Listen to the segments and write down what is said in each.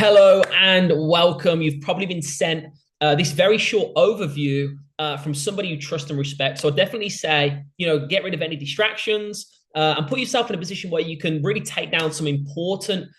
Hello and welcome. You've probably been sent this very short overview from somebody you trust and respect. So I definitely say, get rid of any distractions and put yourself in a position where you can really take down some important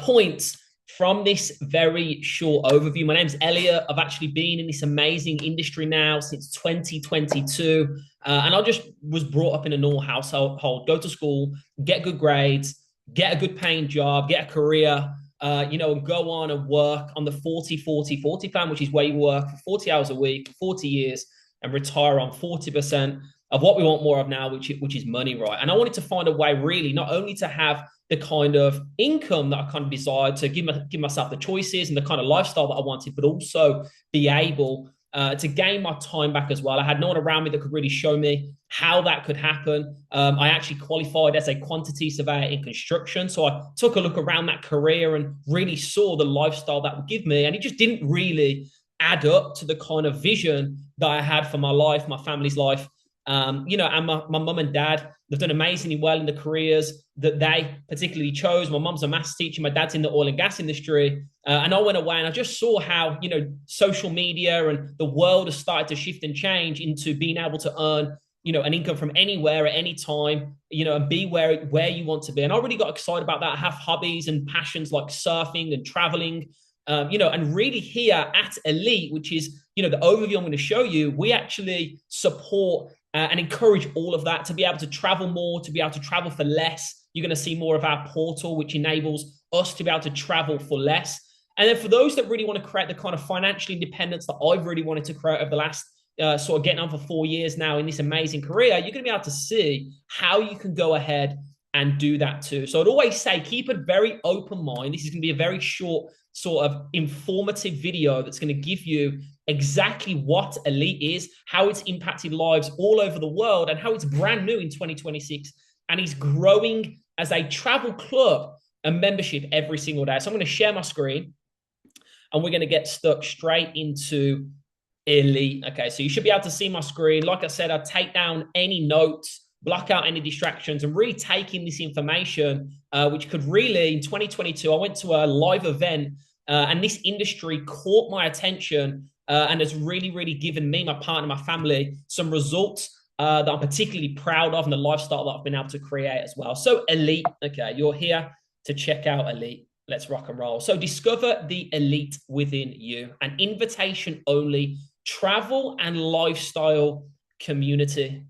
points from this very short overview. My name's Eliot. I've actually been in this amazing industry now since 2022. And I just was brought up in a normal household, go to school, get good grades, get a good paying job, get a career, and go on and work on the 40-40-40 plan, which is where you work for 40 hours a week, 40 years, and retire on 40% of what we want more of now, which is money, right? And I wanted to find a way really not only to have the kind of income that I kind of desired to give myself the choices and the kind of lifestyle that I wanted, but also be able to gain my time back as well. I had no one around me that could really show me how that could happen. I actually qualified as a quantity surveyor in construction. So I took a look around that career and really saw the lifestyle that would give me. And it just didn't really add up to the kind of vision that I had for my life, my family's life. And my mum and dad, they've done amazingly well in the careers that they particularly chose. My mum's a maths teacher, my dad's in the oil and gas industry. And I went away and I just saw how, social media and the world has started to shift and change into being able to earn, an income from anywhere at any time, and be where you want to be. And I really got excited about that. I have hobbies and passions like surfing and traveling, and really here at ELYT, which is, the overview I'm going to show you, we actually support and encourage all of that to be able to travel more, to be able to travel for less. You're going to see more of our portal, which enables us to be able to travel for less. And then for those that really want to create the kind of financial independence that I've really wanted to create over the last sort of getting on for 4 years now in this amazing career, you're going to be able to see how you can go ahead and do that too. So I'd always say, keep a very open mind. This is going to be a very short sort of informative video that's going to give you exactly what ELYT is, how it's impacted lives all over the world, and how it's brand new in 2026 and is growing as a travel club and membership every single day. So I'm going to share my screen and we're going to get stuck straight into ELYT. Okay, so you should be able to see my screen. Like I said, I take down any notes, block out any distractions, and really take in this information, which could really, in 2022, I went to a live event and this industry caught my attention and has really, really given me, my partner, my family, some results that I'm particularly proud of and the lifestyle that I've been able to create as well. So ELYT, okay, you're here to check out ELYT. Let's rock and roll. So discover the ELYT within you, an invitation only travel and lifestyle community.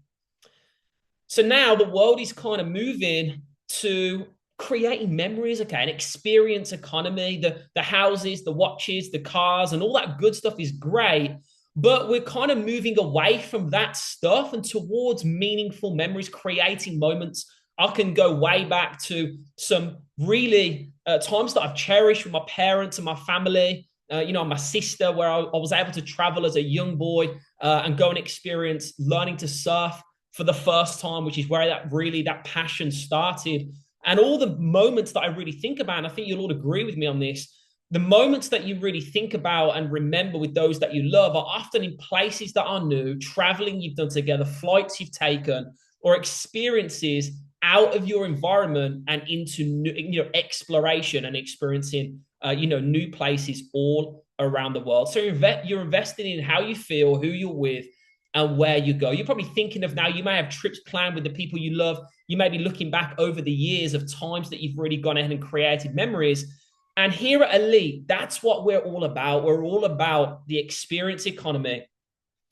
So now the world is kind of moving to creating memories, okay, an experience economy. The houses, the watches, the cars, and all that good stuff is great, but we're kind of moving away from that stuff and towards meaningful memories, creating moments. I can go way back to some really times that I've cherished with my parents and my family. My sister, where I was able to travel as a young boy and go and experience learning to surf for the first time, which is where that passion started. And all the moments that I really think about, and I think you'll all agree with me on this, the moments that you really think about and remember with those that you love are often in places that are new, traveling you've done together, flights you've taken, or experiences out of your environment and into new, exploration and experiencing new places all around the world. So you're investing in how you feel, who you're with, and where you go. You're probably thinking of now, you may have trips planned with the people you love. You may be looking back over the years of times that you've really gone ahead and created memories. And here at ELYT, that's what we're all about. We're all about the experience economy.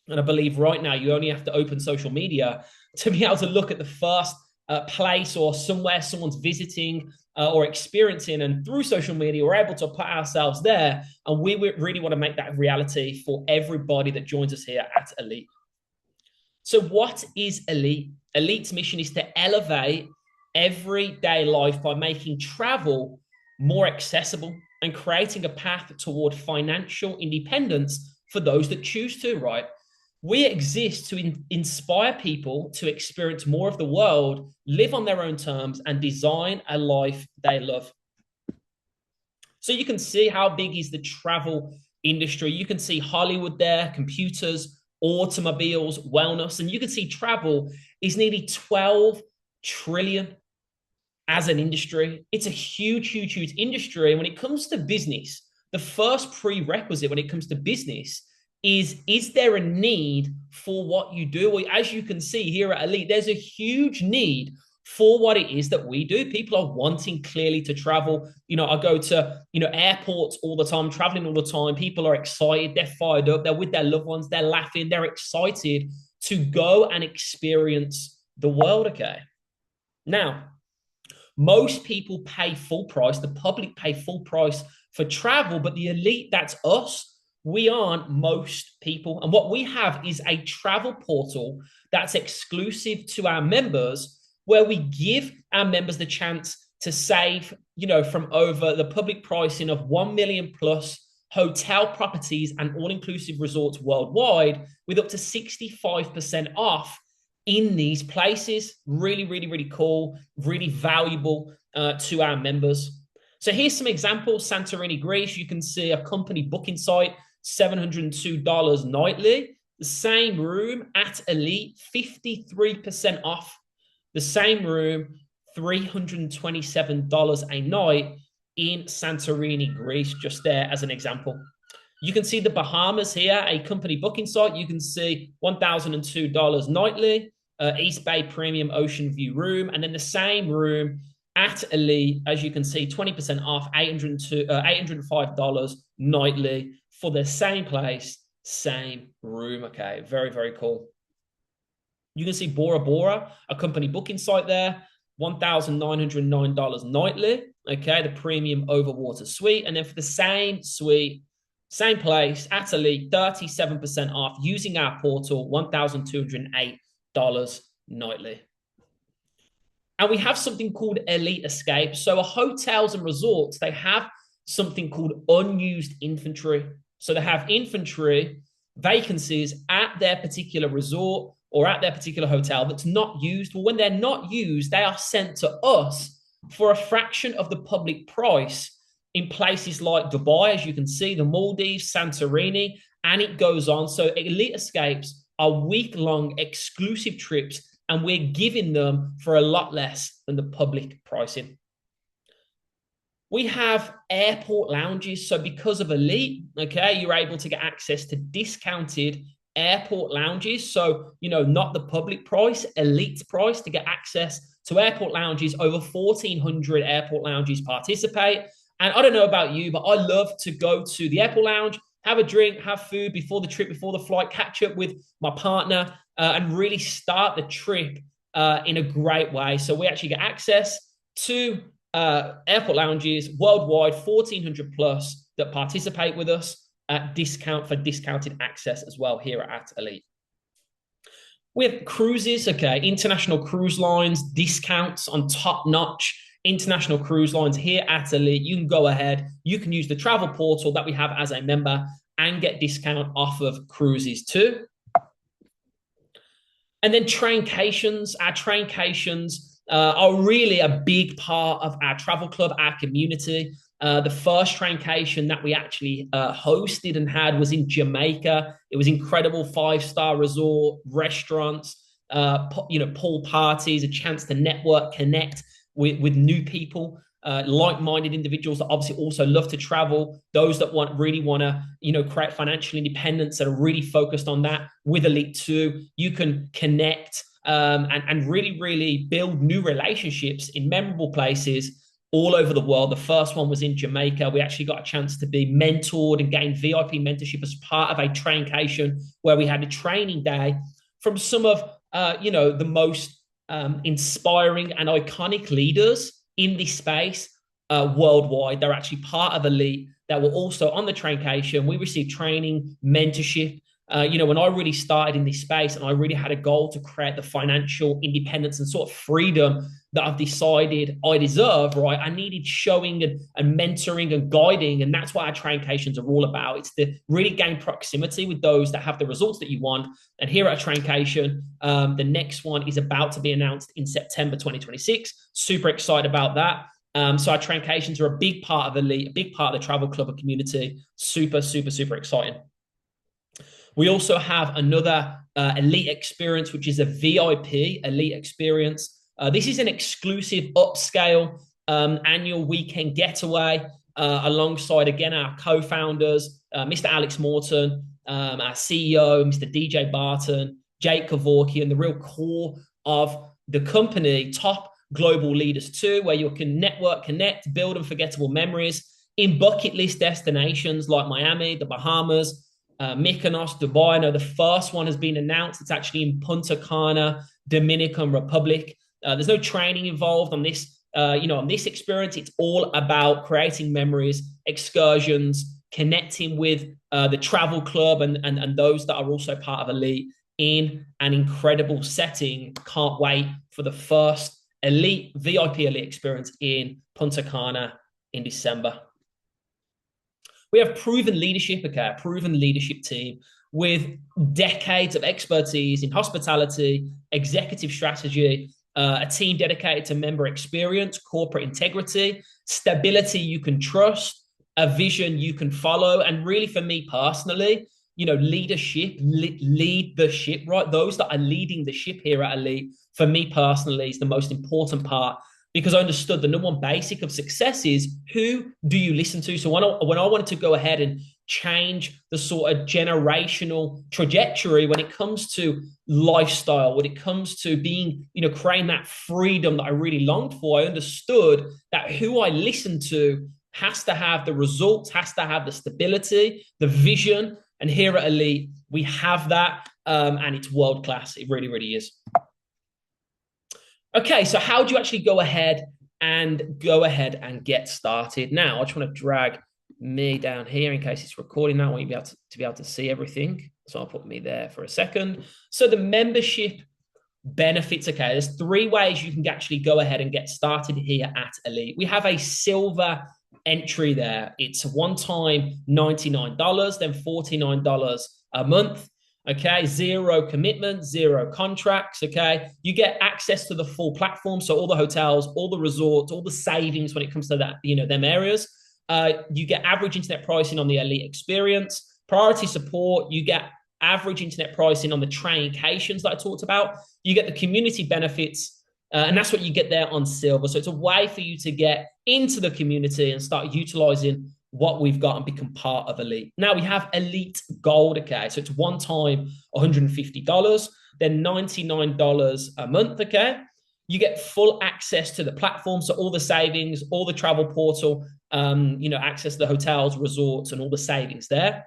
And I believe right now you only have to open social media to be able to look at the first place or somewhere someone's visiting or experiencing, and through social media we're able to put ourselves there, and we really want to make that reality for everybody that joins us here at ELYT. So what is ELYT? ELYT's mission is to elevate everyday life by making travel more accessible and creating a path toward financial independence for those that choose to, right? We exist to inspire people to experience more of the world, live on their own terms, and design a life they love. So you can see how big is the travel industry. You can see Hollywood there, computers, automobiles, wellness, and you can see travel is nearly 12 trillion as an industry. It's a huge, huge, huge industry. And when it comes to business, the first prerequisite when it comes to business is there a need for what you do? Well, as you can see here at ELYT, there's a huge need for what it is that we do. People are wanting clearly to travel. I go to, airports all the time, traveling all the time. People are excited. They're fired up. They're with their loved ones. They're laughing. They're excited to go and experience the world. Okay. Now, most people pay full price. The public pay full price for travel, but the ELYT, that's us. We aren't most people. And what we have is a travel portal that's exclusive to our members, where we give our members the chance to save, from over the public pricing of 1 million plus hotel properties and all-inclusive resorts worldwide, with up to 65% off in these places. Really, really, really cool, really valuable to our members. So here's some examples. Santorini, Greece. You can see a company booking site, $702 nightly. The same room at ELYT, 53% off. The same room, $327 a night in Santorini, Greece, just there as an example. You can see the Bahamas here, a company booking site. You can see $1,002 nightly, East Bay Premium Ocean View room, and then the same room at ELYT, as you can see, 20% off, $805 nightly for the same place, same room. Okay, very, very cool. You can see Bora Bora, a company booking site there, $1,909 nightly. Okay, the premium overwater suite. And then for the same suite, same place at ELYT, 37% off using our portal, $1,208 nightly. And we have something called ELYT Escape. So hotels and resorts, they have something called unused inventory. So they have inventory vacancies at their particular resort or at their particular hotel that's not used. Well, when they're not used, they are sent to us for a fraction of the public price in places like Dubai, as you can see, the Maldives, Santorini, and it goes on. So ELYT Escapes are week-long exclusive trips, and we're giving them for a lot less than the public pricing. We have airport lounges. So because of ELYT, okay, you're able to get access to discounted airport lounges. So, not the public price, ELYT's price, to get access to airport lounges. Over 1,400 airport lounges participate. And I don't know about you, but I love to go to the airport lounge, have a drink, have food before the trip, before the flight, catch up with my partner, and really start the trip in a great way. So we actually get access to airport lounges worldwide, 1,400 plus that participate with us at discounted access as well here at ELYT. We have cruises, okay, international cruise lines, discounts on top-notch international cruise lines here at ELYT. You can go ahead, you can use the travel portal that we have as a member and get discount off of cruises too. And then traincations. Our traincations are really a big part of our travel club, our community. The first traincation that we actually hosted and had was in Jamaica. It was incredible, 5-star resort, restaurants, pool parties, a chance to network, connect with new people, like-minded individuals that obviously also love to travel, those that really want to, create financial independence, that are really focused on that. With ELYT too, you can connect and really, really build new relationships in memorable places all over the world. The first one was in Jamaica. We actually got a chance to be mentored and gain VIP mentorship as part of a traincation where we had a training day from some of, the most inspiring and iconic leaders in this space worldwide. They're actually part of ELYT that were also on the traincation. We received training, mentorship. When I really started in this space and I really had a goal to create the financial independence and sort of freedom that I've decided I deserve, right? I needed showing and mentoring and guiding. And that's what our traincations are all about. It's to really gain proximity with those that have the results that you want. And here at a traincation, the next one is about to be announced in September 2026. Super excited about that. So our traincations are a big part of ELYT, a big part of the travel club and community. Super, super, super exciting. We also have another ELYT experience, which is a VIP ELYT experience. This is an exclusive upscale annual weekend getaway alongside, again, our co-founders, Mr. Alex Morton, our CEO, Mr. DJ Barton, Jake Kevorkian, the real core of the company, top global leaders too, where you can network, connect, build unforgettable memories in bucket list destinations like Miami, the Bahamas, Mykonos, Dubai. I know the first one has been announced. It's actually in Punta Cana, Dominican Republic. There's no training involved on this. On this experience, it's all about creating memories, excursions, connecting with the travel club and those that are also part of ELYT in an incredible setting. Can't wait for the first ELYT, VIP ELYT experience in Punta Cana in December. We have proven leadership, okay, a proven leadership team with decades of expertise in hospitality, executive strategy, a team dedicated to member experience, corporate integrity, stability you can trust, a vision you can follow, and really for me personally, leadership, lead the ship, right? Those that are leading the ship here at ELYT, for me personally, is the most important part, because I understood the number one basic of success is, who do you listen to? So when I wanted to go ahead and change the sort of generational trajectory when it comes to lifestyle, when it comes to being, creating that freedom that I really longed for, I understood that who I listened to has to have the results, has to have the stability, the vision. And here at ELYT, we have that, and it's world class. It really, really is. Okay, so how do you actually go ahead and get started? Now, I just want to drag me down here in case it's recording now. I want you to be able to see everything. So I'll put me there for a second. So the membership benefits, okay, there's 3 ways you can actually go ahead and get started here at ELYT. We have a silver entry there. It's one-time $99, then $49 a month. Okay, 0 commitment, 0 contracts. Okay, you get access to the full platform, so all the hotels, all the resorts, all the savings when it comes to that, them areas. You get average internet pricing on the ELYT experience, priority support. You get average internet pricing on the traincations that I talked about. You get the community benefits, and that's what you get there on silver. So it's a way for you to get into the community and start utilizing what we've got and become part of ELYT. Now we have ELYT Gold, okay? So it's one time $150, then $99 a month, okay? You get full access to the platform, so all the savings, all the travel portal, access to the hotels, resorts, and all the savings there.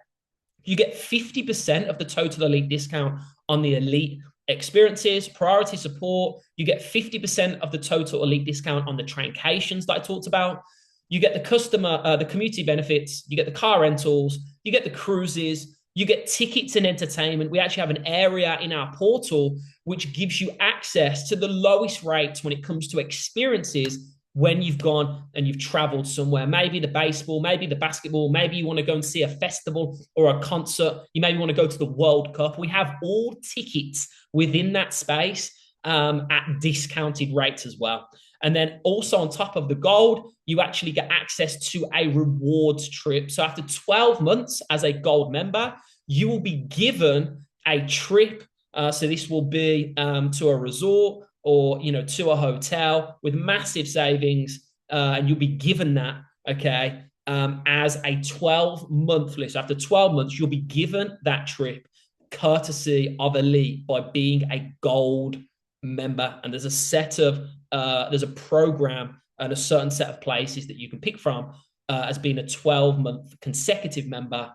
You get 50% of the total ELYT discount on the ELYT experiences, priority support. You get 50% of the total ELYT discount on the traincations that I talked about. You get the community benefits, you get the car rentals, you get the cruises, you get tickets and entertainment. We actually have an area in our portal which gives you access to the lowest rates when it comes to experiences when you've gone and you've traveled somewhere. Maybe the baseball, maybe the basketball, maybe you want to go and see a festival or a concert. You maybe want to go to the World Cup. We have all tickets within that space at discounted rates as well. And then also on top of the gold, you actually get access to a rewards trip. So after 12 months as a gold member, you will be given a trip. So this will be to a resort or, to a hotel with massive savings. And you'll be given that, okay, as a 12-month list. So after 12 months, you'll be given that trip courtesy of ELYT by being a gold member. And there's a set of there's a program and a certain set of places that you can pick from as being a 12-month consecutive member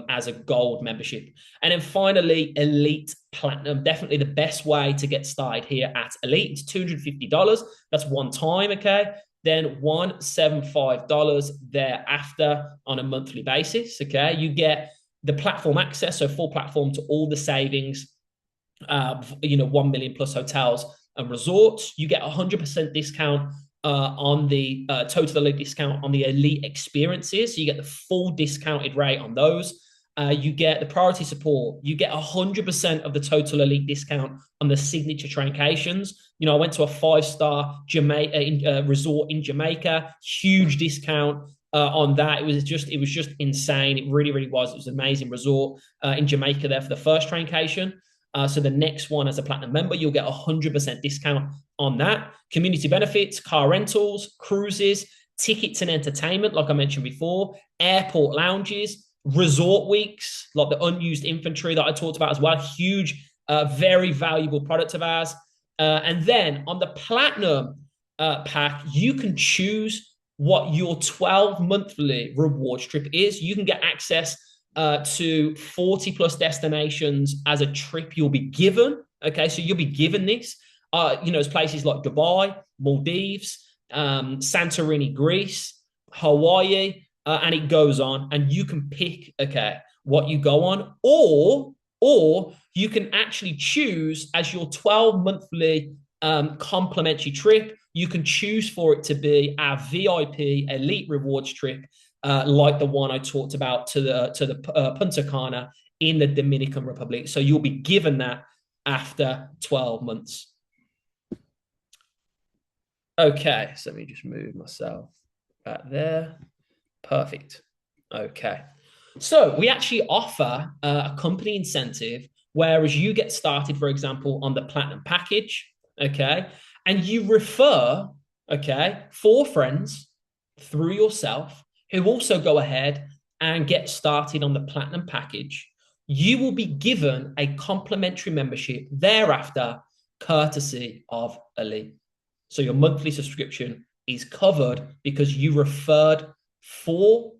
as a gold membership. And then finally, ELYT Platinum, definitely the best way to get started here at ELYT. It's $250. That's one time, okay? Then $175 thereafter on a monthly basis, okay? You get the platform access, so full platform to all the savings, 1 million plus hotels and resorts. You get 100% discount on the total ELYT discount on the ELYT experiences. So you get the full discounted rate on those. You get the priority support. You get 100% of the total ELYT discount on the signature traincations. I went to a 5-star resort in Jamaica, huge discount on that. It was just insane. It really, really was. It was an amazing resort in Jamaica there for the first traincation. So the next one, as a platinum member, you'll get 100% discount on that. Community benefits, car rentals, cruises, tickets and entertainment, like I mentioned before, airport lounges, resort weeks, like the unused inventory that I talked about as well, huge, very valuable product of ours. And then on the platinum pack, you can choose what your 12 monthly rewards trip is. You can get access to 40 plus destinations as a trip you'll be given. Okay, so you'll be given this. It's places like Dubai, Maldives, Santorini, Greece, Hawaii, and it goes on. And you can pick, okay, what you go on, or you can actually choose as your 12 monthly complimentary trip. You can choose for it to be our VIP elite rewards trip, like the one I talked about to the Punta Cana in the Dominican Republic. So you'll be given that after 12 months. Okay, so let me just move myself back there. Perfect. Okay. So we actually offer a company incentive, whereas you get started, for example, on the platinum package, okay, and you refer, okay, 4 friends through yourself who also go ahead and get started on the platinum package. You will be given a complimentary membership thereafter, courtesy of ELYT. So your monthly subscription is covered because you referred 4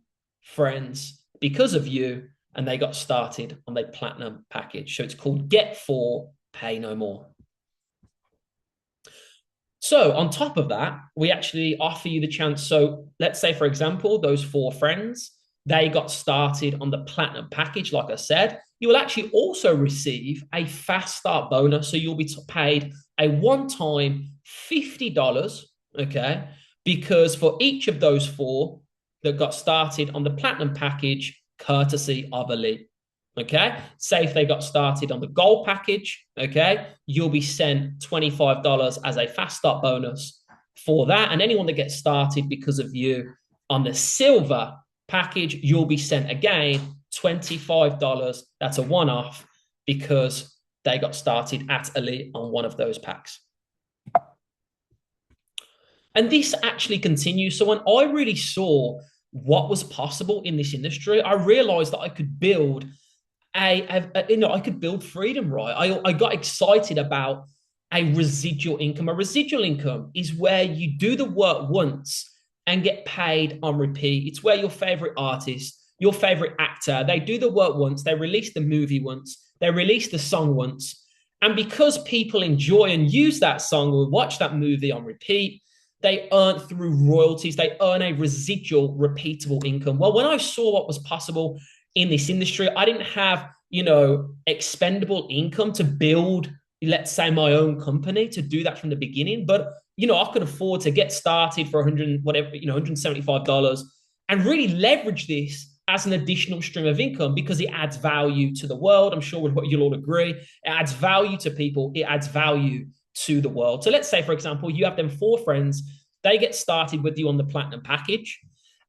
friends because of you, and they got started on the platinum package. So it's called Get 4, Pay No More. So on top of that, we actually offer you the chance. So let's say, for example, those 4 friends, they got started on the platinum package. Like I said, you will actually also receive a fast start bonus. So you'll be paid a one-time $50, okay? Because for each of those 4 that got started on the platinum package, courtesy of ELYT. Okay, say if they got started on the gold package, okay, you'll be sent $25 as a fast start bonus for that. And anyone that gets started because of you on the silver package, you'll be sent again $25. That's a one-off because they got started at ELYT on one of those packs. And this actually continues. So when I really saw what was possible in this industry, I realized that I could build I could build freedom, right? I got excited about a residual income. A residual income is where you do the work once and get paid on repeat. It's where your favorite artist, your favorite actor, they do the work once, they release the movie once, they release the song once. And because people enjoy and use that song or watch that movie on repeat, they earn through royalties, they earn a residual repeatable income. Well, when I saw what was possible in this industry, I didn't have, expendable income to build, let's say, my own company, to do that from the beginning. But, I could afford to get started for $175 and really leverage this as an additional stream of income because it adds value to the world. I'm sure you'll all agree. It adds value to people. It adds value to the world. So let's say, for example, you have them 4 friends, they get started with you on the platinum package.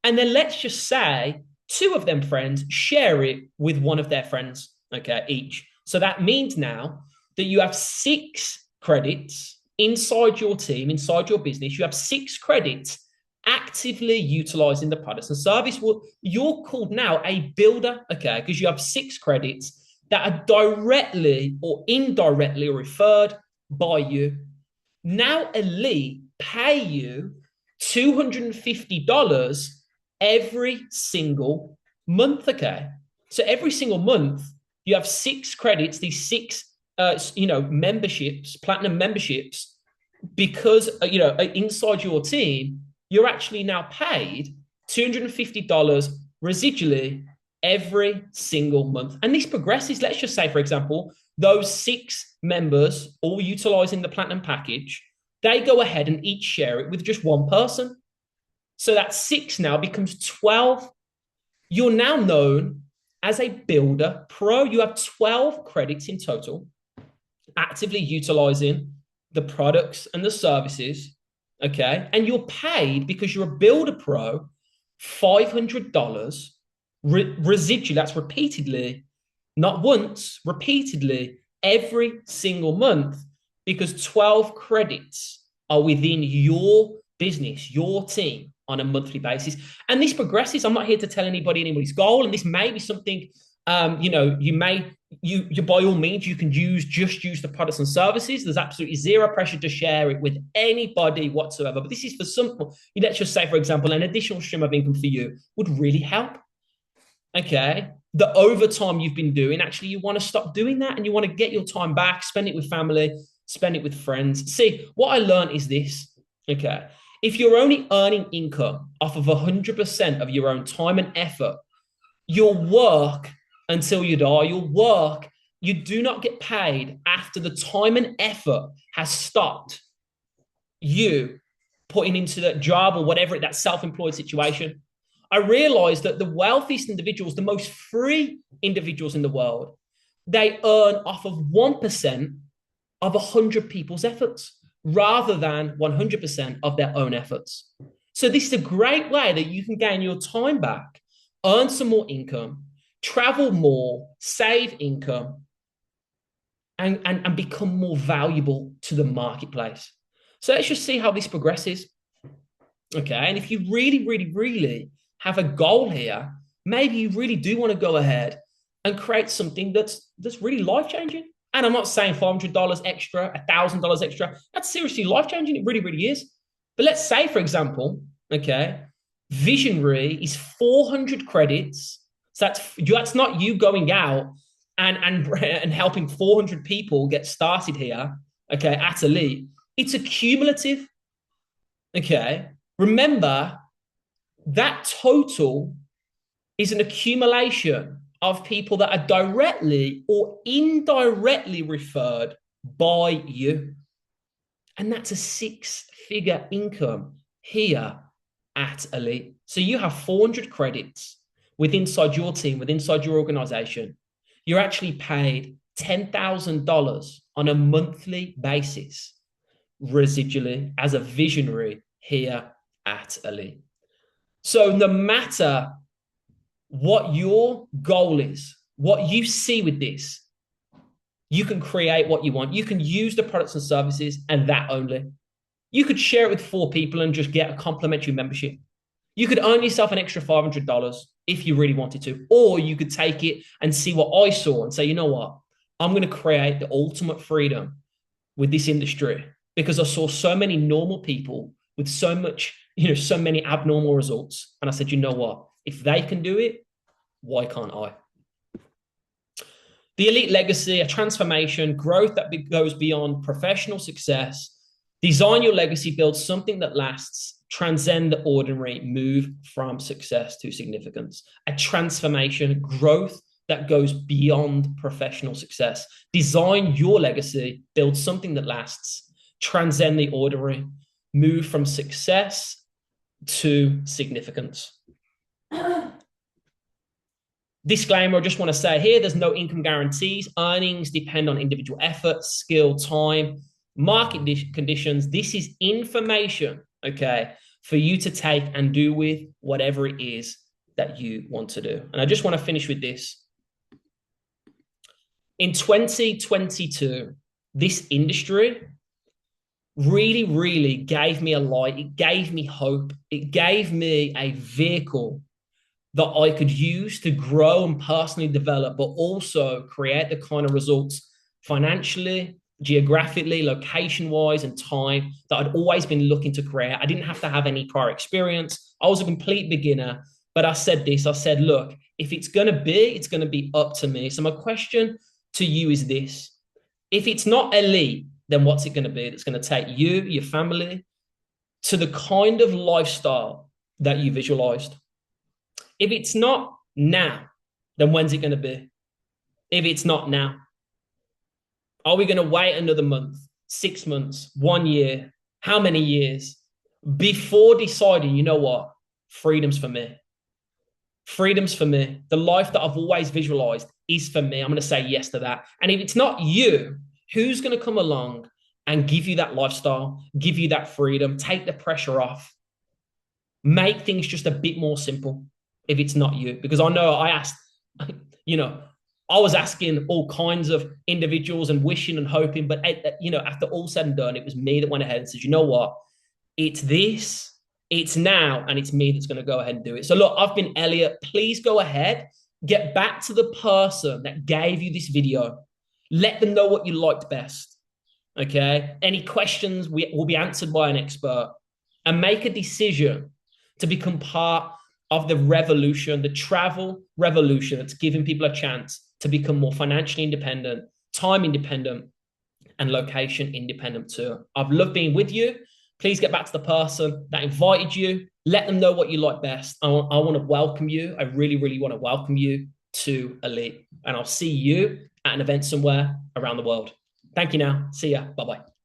And then let's just say 2 of them friends share it with one of their friends, okay, each. So that means now that you have 6 credits inside your team, inside your business. You have 6 credits actively utilizing the products and service. Well, you're called now a builder, okay, because you have 6 credits that are directly or indirectly referred by you. Now ELYT pay you $250 every single month, okay? So every single month, you have 6 credits, these 6, memberships, platinum memberships, because, inside your team, you're actually now paid $250 residually every single month. And this progresses. Let's just say, for example, those 6 members all utilizing the platinum package, they go ahead and each share it with just one person. So that 6 now becomes 12. You're now known as a builder pro. You have 12 credits in total, actively utilizing the products and the services, okay? And you're paid because you're a builder pro $500 residually. That's repeatedly, not once, repeatedly every single month, because 12 credits are within your business, your team, on a monthly basis. And this progresses. I'm not here to tell anybody's goal. And this may be something, you by all means, you can just use the products and services. There's absolutely zero pressure to share it with anybody whatsoever. But this is for some, let's just say, for example, an additional stream of income for you would really help. Okay. The overtime you've been doing, actually, you want to stop doing that and you want to get your time back, spend it with family, spend it with friends. See, what I learned is this. Okay. If you're only earning income off of 100% of your own time and effort, you'll work until you die. You'll work. You do not get paid after the time and effort has stopped you putting into that job or whatever, that self-employed situation. I realized that the wealthiest individuals, the most free individuals in the world, they earn off of 1% of 100 people's efforts rather than 100% of their own efforts. So this is a great way that you can gain your time back, earn some more income, travel more, save income, and become more valuable to the marketplace. So let's just see how this progresses. Okay, and if you really, really, really have a goal here, maybe you really do want to go ahead and create something that's really life-changing. And I'm not saying $500 extra, $1,000 extra. That's seriously life-changing. It really, really is. But let's say, for example, okay, Visionary is 400 credits. So that's not you going out and helping 400 people get started here, okay, at ELYT. It's a cumulative, okay? Remember, that total is an accumulation of people that are directly or indirectly referred by you. And that's a 6-figure income here at ELYT. So you have 400 credits inside your team, inside your organization. You're actually paid $10,000 on a monthly basis, residually, as a visionary here at ELYT. So no matter what your goal is, what you see with this, you can create what you want. You can use the products and services and that only. You could share it with 4 people and just get a complimentary membership. You could earn yourself an extra $500 if you really wanted to, or you could take it and see what I saw and say, you know what, I'm going to create the ultimate freedom with this industry because I saw so many normal people with so many abnormal results. And I said, you know what, if they can do it, why can't I? The ELYT legacy, a transformation, growth that goes beyond professional success. Design your legacy, build something that lasts, transcend the ordinary, move from success to significance. A transformation, growth that goes beyond professional success. Design your legacy, build something that lasts, transcend the ordinary, move from success to significance. Disclaimer, I just want to say here, there's no income guarantees. Earnings depend on individual effort, skill, time, market conditions. This is information, okay, for you to take and do with whatever it is that you want to do. And I just want to finish with this. In 2022, this industry really, really gave me a light. It gave me hope. It gave me a vehicle that I could use to grow and personally develop, but also create the kind of results financially, geographically, location-wise, and time that I'd always been looking to create. I didn't have to have any prior experience. I was a complete beginner, but I said this, I said, look, if it's going to be up to me. So my question to you is this: if it's not ELYT, then what's it going to be that's going to take you, your family, to the kind of lifestyle that you visualized? If it's not now, then when's it going to be? If it's not now, are we going to wait another month, 6 months, 1 year, how many years before deciding, you know what, freedom's for me? Freedom's for me. The life that I've always visualized is for me. I'm going to say yes to that. And if it's not you, who's going to come along and give you that lifestyle, give you that freedom, take the pressure off, make things just a bit more simple? If it's not you, because I know I asked, I was asking all kinds of individuals and wishing and hoping, but after all said and done, it was me that went ahead and said, you know what, it's this It's now, and it's me that's going to go ahead and do it. So look, I've been Elliot. Please go ahead, get back to the person that gave you this video. Let them know what you liked best. Okay. Any questions will be answered by an expert, and make a decision to become part of the revolution, the travel revolution that's giving people a chance to become more financially independent, time independent, and location independent too. I've loved being with you. Please get back to the person that invited you. Let them know what you like best. I want to welcome you. I really, really want to welcome you to ELYT. And I'll see you at an event somewhere around the world. Thank you now. See ya. Bye-bye.